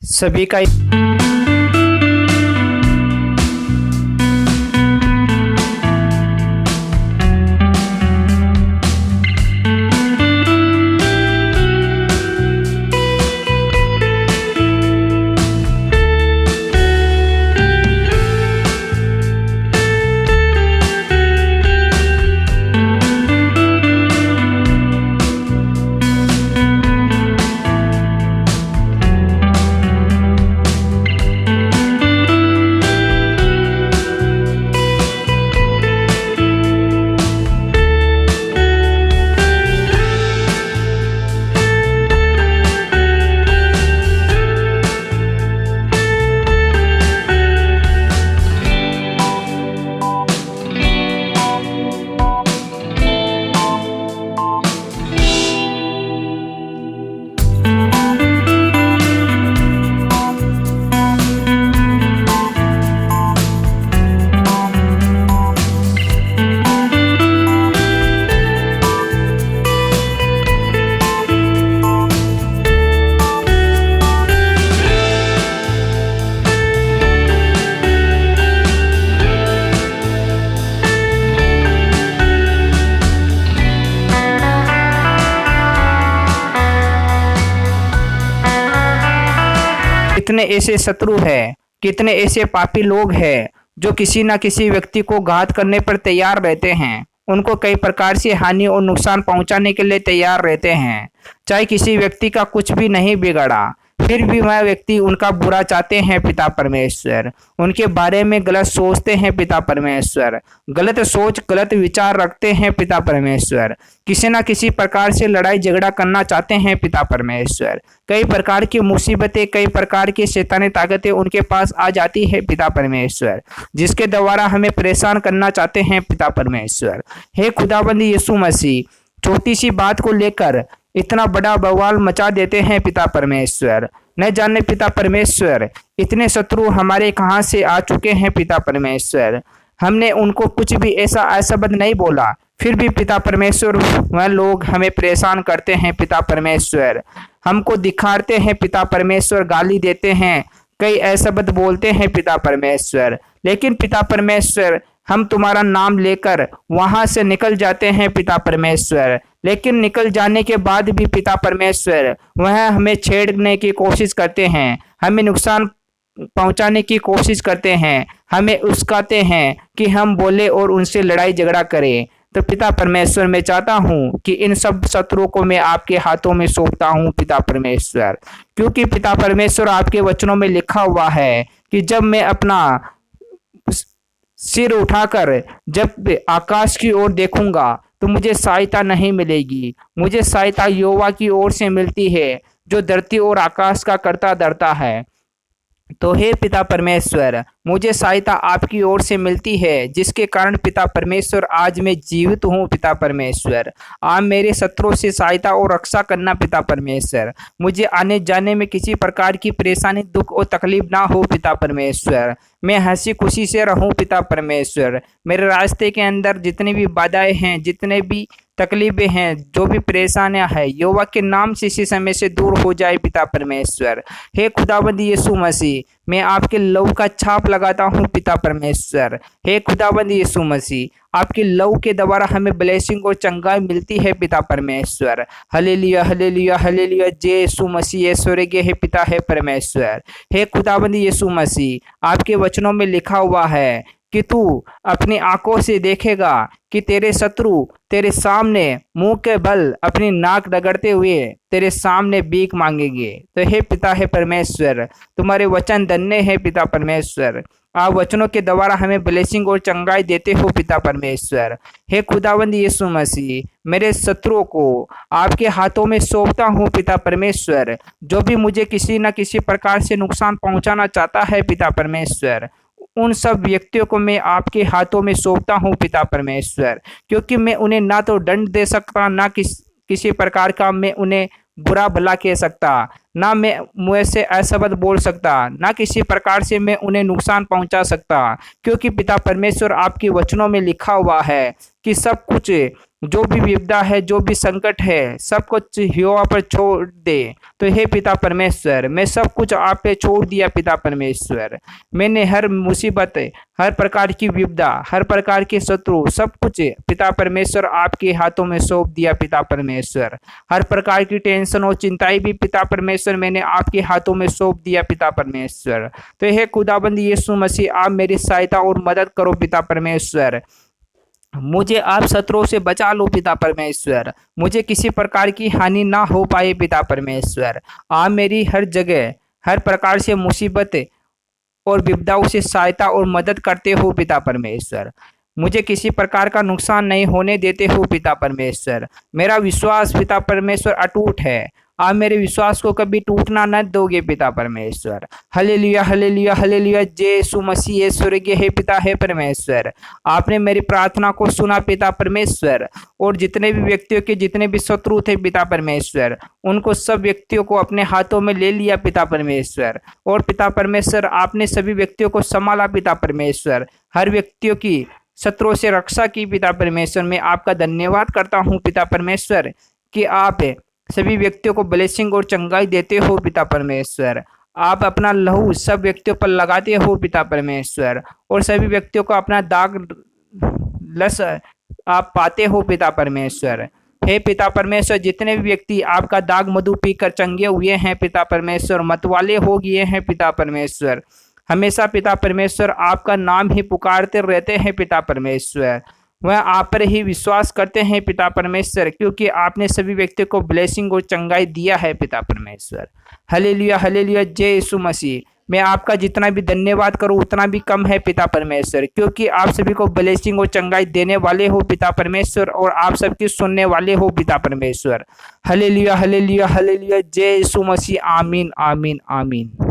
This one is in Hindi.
सभी का कितने ऐसे शत्रु हैं, कितने ऐसे पापी लोग हैं जो किसी न किसी व्यक्ति को घात करने पर तैयार रहते हैं, उनको कई प्रकार से हानि और नुकसान पहुंचाने के लिए तैयार रहते हैं। चाहे किसी व्यक्ति का कुछ भी नहीं बिगड़ा, फिर भी वह व्यक्ति उनका बुरा चाहते हैं पिता परमेश्वर, उनके बारे में गलत सोचते हैं पिता परमेश्वर, गलत सोच गलत विचार रखते हैं पिता परमेश्वर, किसी न किसी प्रकार से लड़ाई झगड़ा करना चाहते हैं पिता परमेश्वर। कई प्रकार की मुसीबतें, कई प्रकार की शैतानी ताकतें उनके पास आ जाती है पिता परमेश्वर, जिसके द्वारा हमें परेशान करना चाहते हैं पिता परमेश्वर। हे खुदाबंद यीशु मसीह, छोटी सी बात को लेकर इतना बड़ा बवाल मचा देते हैं पिता परमेश्वर। न जाने पिता परमेश्वर इतने शत्रु हमारे कहाँ से आ चुके हैं पिता परमेश्वर। हमने उनको कुछ भी ऐसा अशब्द नहीं बोला, फिर भी पिता परमेश्वर वह लोग हमें परेशान करते हैं पिता परमेश्वर, हमको दिखाते हैं पिता परमेश्वर, गाली देते हैं, कई अशब्द बोलते हैं पिता परमेश्वर। लेकिन पिता परमेश्वर हम तुम्हारा नाम लेकर वहां से निकल जाते हैं पिता परमेश्वर, लेकिन निकल जाने के बाद भी पिता परमेश्वर वह हमें छेड़ने की कोशिश करते हैं, हमें नुकसान पहुंचाने की कोशिश करते हैं, हमें उस्काते हैं कि हम बोले और उनसे लड़ाई झगड़ा करें। तो पिता परमेश्वर मैं चाहता हूं कि इन सब शत्रुओं को मैं आपके हाथों में सौंपता हूं पिता परमेश्वर, क्योंकि पिता परमेश्वर आपके वचनों में लिखा हुआ है कि जब मैं अपना सिर उठाकर जब आकाश की ओर देखूंगा तो मुझे सहायता नहीं मिलेगी, मुझे सहायता यहोवा की ओर से मिलती है जो धरती और आकाश का कर्ता धर्ता है। तो हे पिता परमेश्वर मुझे सहायता आपकी ओर से मिलती है, जिसके कारण पिता परमेश्वर आज मैं जीवित हूँ पिता परमेश्वर। आप मेरे शत्रुओं से सहायता और रक्षा करना पिता परमेश्वर, मुझे आने जाने में किसी प्रकार की परेशानी, दुख और तकलीफ ना हो पिता परमेश्वर। मैं हंसी खुशी से रहूं पिता परमेश्वर। मेरे रास्ते के अंदर जितनी भी बाधाएं हैं, जितने भी तकलीफें हैं, जो भी परेशानियां हैं, यहोवा के नाम से इसी समय से दूर हो जाए पिता परमेश्वर। हे खुदाबंद यीशु मसीह मैं आपके लहू का छाप लगाता हूँ पिता परमेश्वर। हे खुदाबंद यीशु मसीह आपके लहू के द्वारा हमें ब्लेसिंग और चंगाई मिलती है पिता परमेश्वर। हल्लेलुया हल्लेलुया हल्लेलुया, जय यीशु मसीह, स्वर्गीय है पिता है परमेश्वर। हे खुदाबंद यीशु मसीह आपके वचनों में लिखा हुआ है कि तू अपनी आंखों से देखेगा कि तेरे शत्रु तेरे सामने मुंह के बल अपनी नाक रगड़ते हुए तेरे सामने भीख मांगेंगे। तो हे पिता है परमेश्वर तुम्हारे वचन धन्य है पिता परमेश्वर, आप वचनों के द्वारा हमें ब्लेसिंग और चंगाई देते हो पिता परमेश्वर। हे खुदावंद यीशु मसीह मेरे शत्रुओं को आपके हाथों में सौंपता हूँ पिता परमेश्वर, जो भी मुझे किसी न किसी प्रकार से नुकसान पहुंचाना चाहता है पिता परमेश्वर, उन सब व्यक्तियों को मैं आपके हाथों में सौंपता हूँ पिता परमेश्वर, क्योंकि मैं उन्हें ना तो दंड दे सकता, ना किसी प्रकार का मैं उन्हें बुरा भला कह सकता, ना मैं मुँह से अशब्द बोल सकता, ना किसी प्रकार से मैं उन्हें नुकसान पहुंचा सकता, क्योंकि पिता परमेश्वर आपके वचनों में लिखा हुआ है कि सब कुछ, जो भी विपदा है, जो भी संकट है, सब कुछ यहोवा पर छोड़ दे। तो हे पिता परमेश्वर, मैं सब कुछ आप पे छोड़ दिया पिता परमेश्वर। मैंने हर मुसीबत, हर प्रकार की विपदा, हर प्रकार के शत्रु, सब कुछ पिता परमेश्वर आपके हाथों में सौंप दिया पिता परमेश्वर। हर प्रकार की टेंशन और चिंताएं भी पिता परमेश्वर मैंने आपके हाथों में सौंप दिया पिता परमेश्वर। तो हे खुदाबंद यीशु मसीह, आप मेरी सहायता और मदद करो पिता परमेश्वर। मुझे आप शत्रुओं से बचा लो पिता परमेश्वर। मुझे किसी प्रकार की हानि ना हो पाए पिता परमेश्वर। आप मेरी हर जगह, हर प्रकार से मुसीबत और विपदाओं से सहायता और मदद करते हो पिता परमेश्वर। मुझे किसी प्रकार का नुकसान नहीं होने देते हो पिता परमेश्वर। मेरा विश्वास पिता परमेश्वर अटूट है। आप मेरे विश्वास को कभी टूटना न दोगे पिता परमेश्वर। Hallelujah hallelujah hallelujah. जय यीशु मसीह। ये स्वर्गीय है पिता है परमेश्वर। आपने मेरी प्रार्थना को सुना पिता परमेश्वर, और जितने भी व्यक्तियों के जितने भी शत्रु थे पिता परमेश्वर, उनको सब व्यक्तियों को अपने हाथों में ले लिया पिता परमेश्वर। और पिता परमेश्वर, आपने सभी व्यक्तियों को संभाला पिता परमेश्वर। हर व्यक्तियों की शत्रुओं से रक्षा की पिता परमेश्वर। मैं आपका धन्यवाद करता हूँ पिता परमेश्वर कि आप सभी व्यक्तियों को ब्लेसिंग और चंगाई देते हो पिता परमेश्वर। आप अपना लहू सब व्यक्तियों पर लगाते हो पिता परमेश्वर, और सभी व्यक्तियों को अपना दाग लस आप पाते हो पिता परमेश्वर। हे पिता परमेश्वर, जितने भी व्यक्ति आपका दाग मधु पीकर चंगे हुए हैं पिता परमेश्वर, मतवाले हो गए हैं पिता परमेश्वर, हमेशा पिता परमेश्वर आपका नाम ही पुकारते रहते हैं पिता परमेश्वर, वह आप पर ही विश्वास करते हैं पिता परमेश्वर, क्योंकि आपने सभी व्यक्तियों को ब्लेसिंग और चंगाई दिया है पिता परमेश्वर। Hallelujah hallelujah. जय यीशु मसीह। मैं आपका जितना भी धन्यवाद करूं उतना भी कम है पिता परमेश्वर, क्योंकि आप सभी को ब्लेसिंग और चंगाई देने वाले हो पिता परमेश्वर, और आप सबकी सुनने वाले हो पिता परमेश्वर। Hallelujah hallelujah hallelujah. जय यीशु मसीह। आमीन आमीन आमीन।